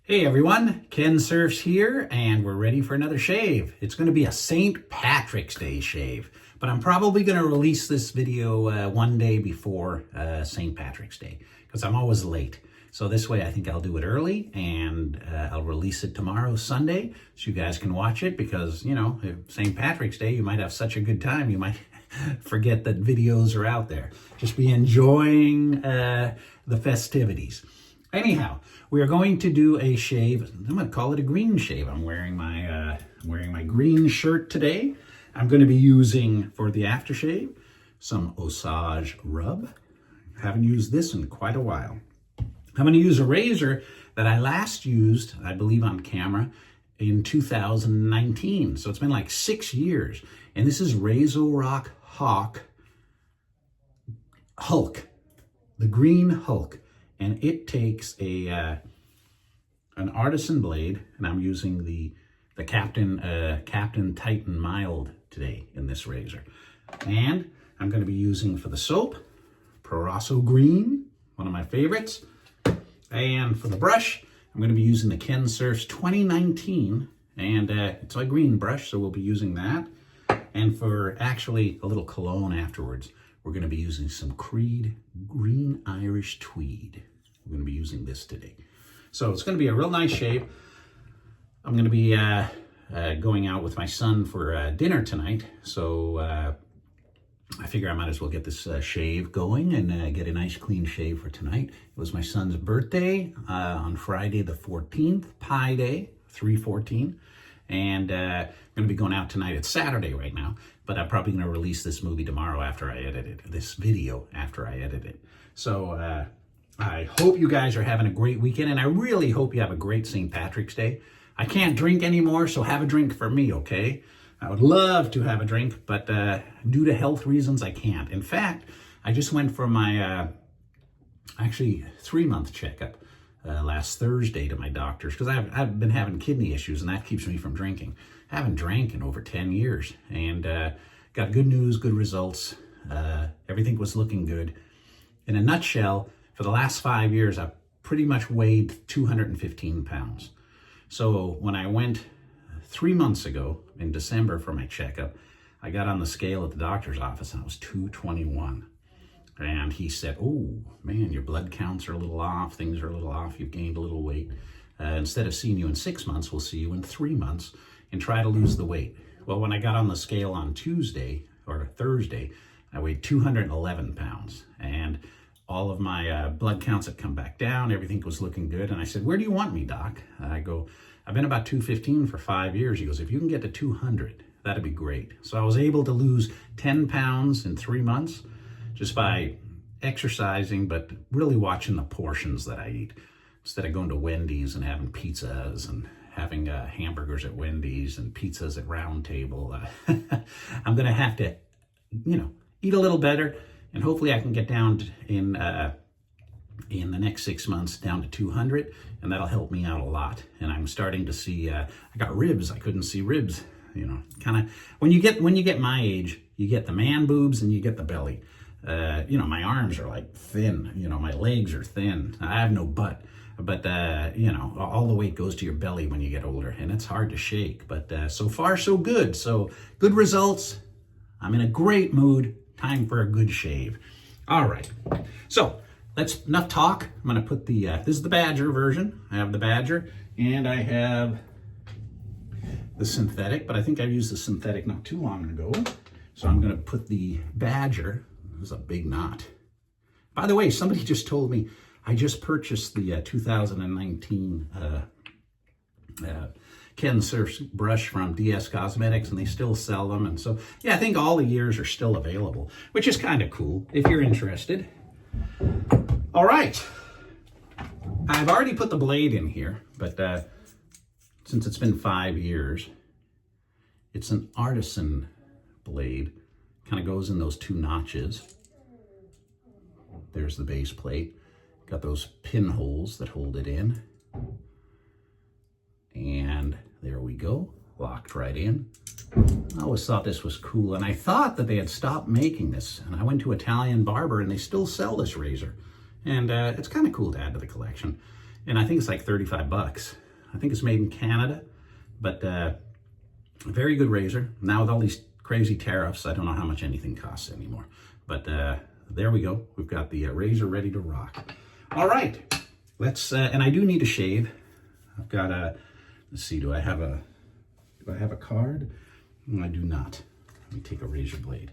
Hey everyone, Kensurfs here, and we're ready for another shave. It's going to be a St. Patrick's Day shave, but I'm probably going to release this video one day before St. Patrick's Day, because I'm always late. So this way I think I'll do it early, and I'll release it tomorrow, Sunday, so you guys can watch it, because, you know, St. Patrick's Day, you might have such a good time, you might forget that videos are out there. Just be enjoying the festivities. Anyhow, we are going to do a shave. I'm going to call it a green shave. I'm wearing my green shirt today. I'm going to be using, for the aftershave, some Osage rub. Haven't used this in quite a while. I'm going to use a razor that I last used, I believe, on camera in 2019. So it's been like 6 years. And this is Razorock Hawk Hulk, the Green Hulk. And it takes an artisan blade, and I'm using the Captain Titan Mild today in this razor. And I'm going to be using, for the soap, Proraso Green, one of my favorites. And for the brush, I'm going to be using the Kensurfs 2019, and it's a green brush, so we'll be using that. And for actually a little cologne afterwards, we're going to be using some Creed Green Irish Tweed. We're going to be using this today. So it's going to be a real nice shave. I'm going to be going out with my son for dinner tonight. So I figure I might as well get this shave going and get a nice clean shave for tonight. It was my son's birthday on Friday the 14th, Pi Day, 3/14. And I'm going to be going out tonight. It's Saturday right now, but I'm probably going to release this movie tomorrow after I edit it, this video after I edit it. So I hope you guys are having a great weekend, and I really hope you have a great St. Patrick's Day. I can't drink anymore, so have a drink for me, okay? I would love to have a drink, but due to health reasons, I can't. In fact, I just went for my actually 3-month checkup last Thursday to my doctor's, because I've been having kidney issues, and that keeps me from drinking. I haven't drank in over 10 years, and got good news, good results. Everything was looking good. In a nutshell, for the last 5 years, I've pretty much weighed 215 pounds. So when I went 3 months ago in December for my checkup, I got on the scale at the doctor's office and I was 221. And he said, "Oh man, your blood counts are a little off, things are a little off, you've gained a little weight. Instead of seeing you in 6 months, we'll see you in 3 months and try to lose the weight." Well, when I got on the scale on Tuesday or Thursday, I weighed 211 pounds. And all of my blood counts had come back down. Everything was looking good. And I said, "Where do you want me, doc?" I go, "I've been about 215 for 5 years. He goes, "If you can get to 200, that'd be great." So I was able to lose 10 pounds in 3 months just by exercising, but really watching the portions that I eat. Instead of going to Wendy's and having pizzas and having hamburgers at Wendy's and pizzas at Round Table, I'm going to have to, you know, eat a little better. And hopefully I can get down in the next 6 months down to 200, and that'll help me out a lot. And I'm starting to see, I got ribs. I couldn't see ribs, you know, kind of, when you get my age, you get the man boobs and you get the belly. You know, my arms are like thin, you know, my legs are thin. I have no butt, but, you know, all the weight goes to your belly when you get older, and it's hard to shake. But so far, so good. So good results. I'm in a great mood. Time for a good shave. All right, so that's enough talk. I'm going to put the, this is the Badger version. I have the Badger, and I have the synthetic, but I think I used the synthetic not too long ago. So I'm going to put the Badger. This is a big knot. By the way, somebody just told me I just purchased the 2019 Kensurfs brush from DS Cosmetics, and they still sell them. And so, yeah, I think all the years are still available, which is kind of cool if you're interested. All right. I've already put the blade in here, but since it's been 5 years, it's an artisan blade. Kind of goes in those 2 notches. There's the base plate. Got those pinholes that hold it in. And there we go, locked right in. I always thought this was cool, and I thought that they had stopped making this. And I went to Italian Barber, and they still sell this razor. And it's kind of cool to add to the collection. and I think it's like 35 bucks. I think it's made in Canada, but a very good razor. Now with all these crazy tariffs, I don't know how much anything costs anymore. But there we go. We've got the razor ready to rock. All right, let's. And I do need to shave. I've got a. Let's see. Do I have a card? No, I do not. Let me take a razor blade.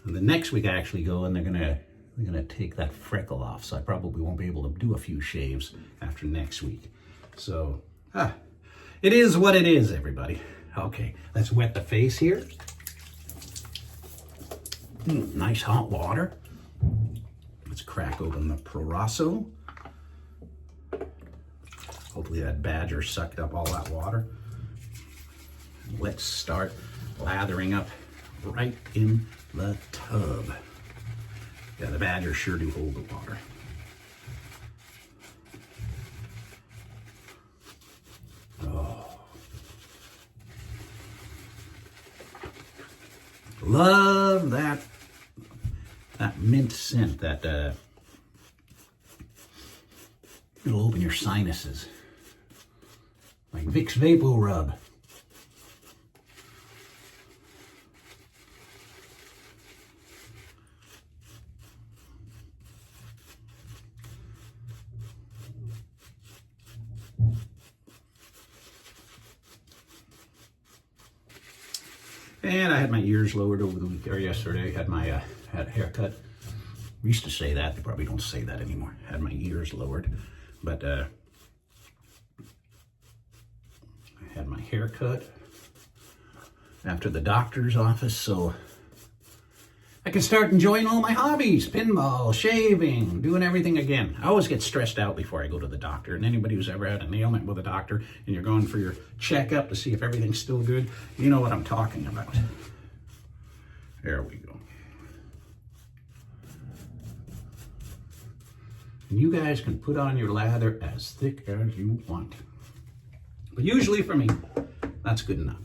And the next week I actually go and they're gonna take that freckle off, so I probably won't be able to do a few shaves after next week. So it is what it is, everybody. Okay, let's wet the face here. Nice hot water. Let's crack open the Proraso. Hopefully that badger sucked up all that water. Let's start lathering up right in the tub. Yeah, the badger sure do hold the water. Oh. Love that mint scent, that it'll open your sinuses. Like Vicks Vapor Rub. And I had my ears lowered over the week or yesterday. Had my had a haircut. We used to say that. They probably don't say that anymore. Had my ears lowered, but I had my haircut after the doctor's office, so I can start enjoying all my hobbies: pinball, shaving, doing everything again. I always get stressed out before I go to the doctor, and anybody who's ever had an ailment with a doctor and you're going for your checkup to see if everything's still good, you know what I'm talking about. There we go. And you guys can put on your lather as thick as you want. But usually for me, that's good enough.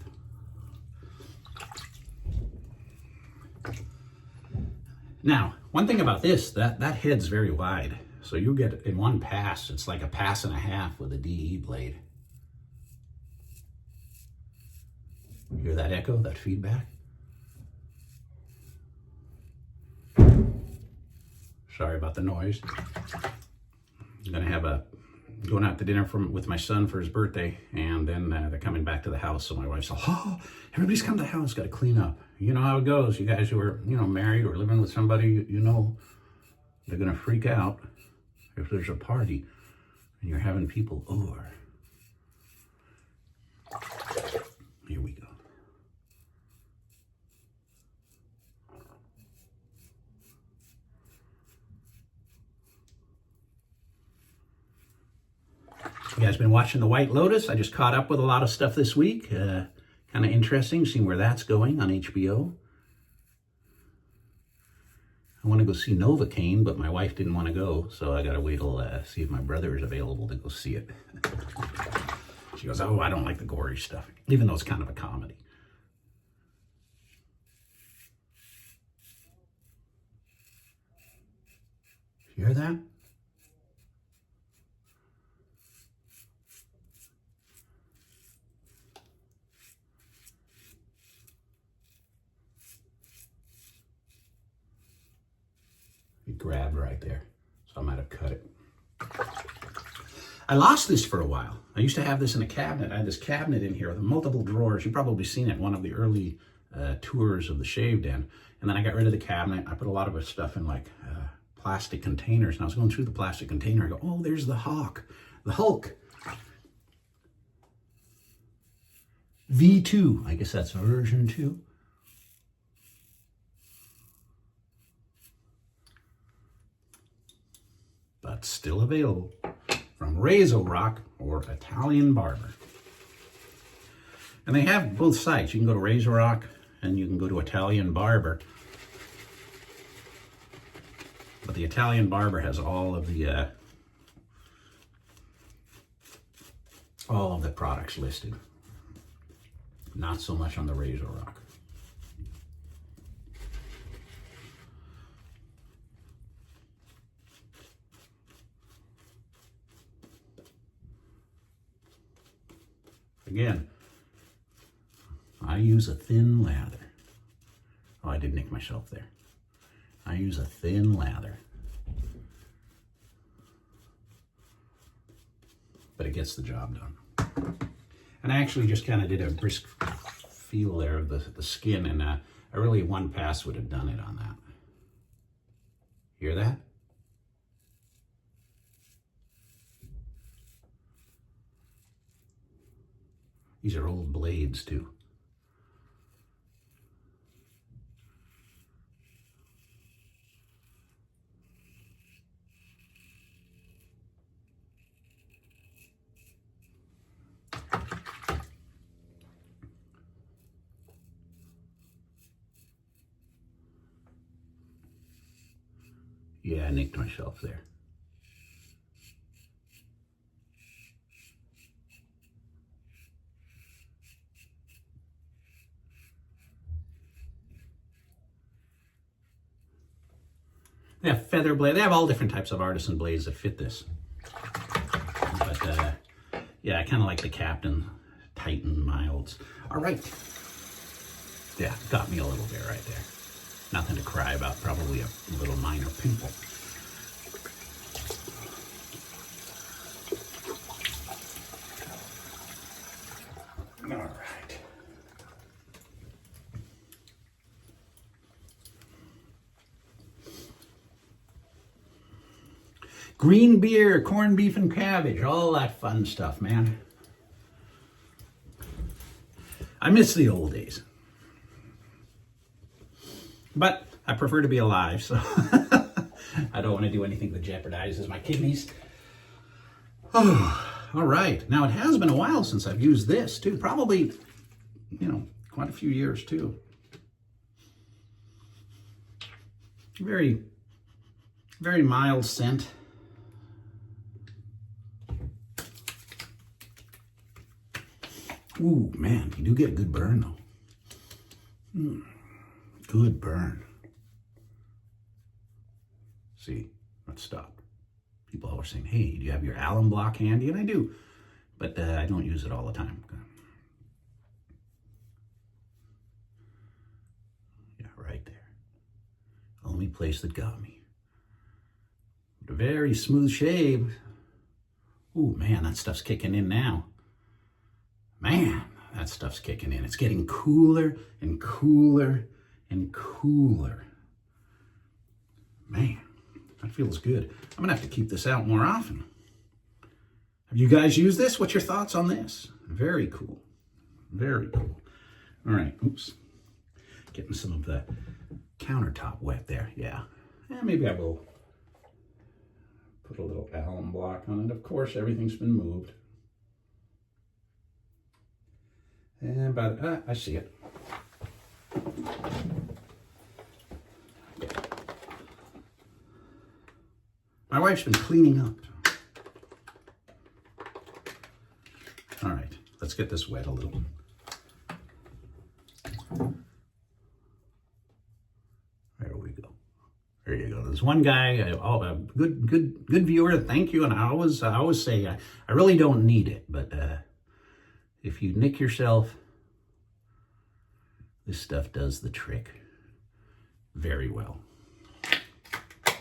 Now, one thing about this, that head's very wide. So you get in one pass, it's like a pass and a half with a DE blade. Hear that echo, that feedback? Sorry about the noise. I'm gonna have going out to dinner with my son for his birthday, and then they're coming back to the house. So my wife's like, "Oh, everybody's come to the house, got to clean up." You know how it goes. You guys who are, married or living with somebody, you know, they're gonna freak out if there's a party and you're having people over. Here we go. You guys been watching The White Lotus? I just caught up with a lot of stuff this week. Kind of interesting, seeing where that's going on HBO. I want to go see Novocaine, but my wife didn't want to go, so I got to wait till see if my brother is available to go see it. She goes, "Oh, I don't like the gory stuff," even though it's kind of a comedy. You hear that? It grabbed right there, so I might have cut it. I lost this for a while. I used to have this in a cabinet. I had this cabinet in here with multiple drawers. You've probably seen it, one of the early tours of the Shave Den. And then I got rid of the cabinet. I put a lot of stuff in like plastic containers. And I was going through the plastic container. I go, "Oh, there's the Hawk, the Hulk. V2, I guess that's version 2. But still available from Razorock or Italian Barber. And they have both sites. You can go to Razorock and you can go to Italian Barber. But the Italian Barber has all of the products listed. Not so much on the Razorock. Again, I use a thin lather. Oh, I did nick myself there. I use a thin lather. But it gets the job done. And I actually just kind of did a brisk feel there of the skin, and I really, one pass would have done it on that. Hear that? These are old blades too. Yeah, I nicked myself there. They have feather blade. They have all different types of artisan blades that fit this. But yeah, I kind of like the Captain Titan milds. All right. Yeah, got me a little bit right there. Nothing to cry about, probably a little minor pimple. All right. Green beer, corned beef and cabbage, all that fun stuff, man. I miss the old days. But I prefer to be alive, so I don't want to do anything that jeopardizes my kidneys. Oh, all right. Now, it has been a while since I've used this, too. Probably, you know, quite a few years, too. Very, very mild scent. Ooh, man, you do get a good burn, though. Good burn. See, let's stop. People always saying, hey, do you have your alum block handy? And I do, but I don't use it all the time. Yeah, right there. Only place that got me. But a very smooth shave. Ooh, man, that stuff's kicking in now. Man, that stuff's kicking in. It's getting cooler and cooler and cooler. Man, that feels good. I'm gonna have to keep this out more often. Have you guys used this? What's your thoughts on this? Very cool. Very cool. All right, oops. Getting some of the countertop wet there. Yeah, maybe I will put a little alum block on it. Of course, everything's been moved. And about, I see it. My wife's been cleaning up. All right, let's get this wet a little. There we go. There you go. There's one guy, a good viewer. Thank you. And I always say I really don't need it, but if you nick yourself, this stuff does the trick very well.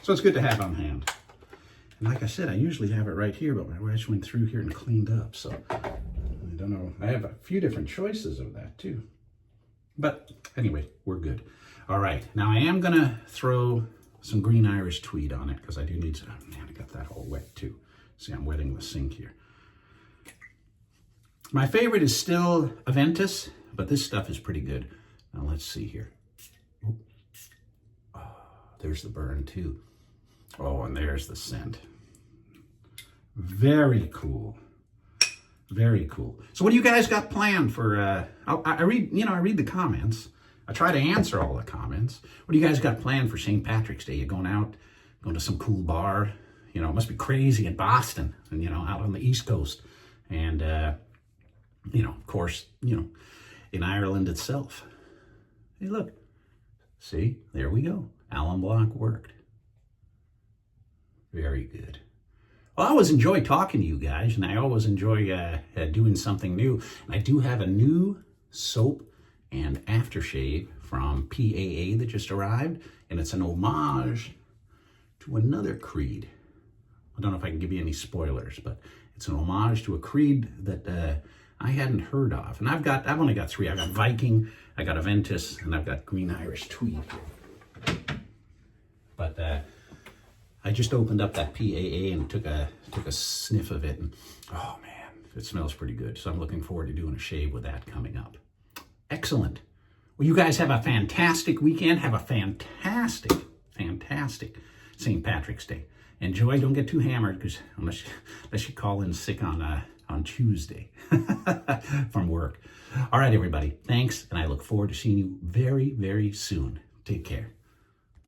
So it's good to have on hand. And like I said, I usually have it right here, but my wife went through here and cleaned up. So I don't know. I have a few different choices of that too. But anyway, we're good. All right. Now I am going to throw some green Irish tweed on it because I do need to, oh man, I got that all wet too. See, I'm wetting the sink here. My favorite is still Aventus, but this stuff is pretty good. Now let's see here. Oh, there's the burn too. Oh, and there's the scent. Very cool. Very cool. So what do you guys got planned for, I read the comments. I try to answer all the comments. What do you guys got planned for St. Patrick's Day? You going out, going to some cool bar? You know, it must be crazy in Boston and, you know, out on the East Coast. And, you know, of course, you know, in Ireland itself. Hey, look. See, there we go. Alum block worked. Very good. Well, I always enjoy talking to you guys, and I always enjoy doing something new. And I do have a new soap and aftershave from PAA that just arrived, and it's an homage to another creed. I don't know if I can give you any spoilers, but it's an homage to a creed that I hadn't heard of. And I've only got 3. I've got Viking, I got Aventus, and I've got Green Irish Tweed. But I just opened up that PAA and took a sniff of it, and oh man, it smells pretty good. So I'm looking forward to doing a shave with that coming up. Excellent. Well, you guys have a fantastic weekend. Have a fantastic St. Patrick's Day. Enjoy. Don't get too hammered, because unless you call in sick on Tuesday from work. All right, everybody. Thanks, and I look forward to seeing you very, very soon. Take care.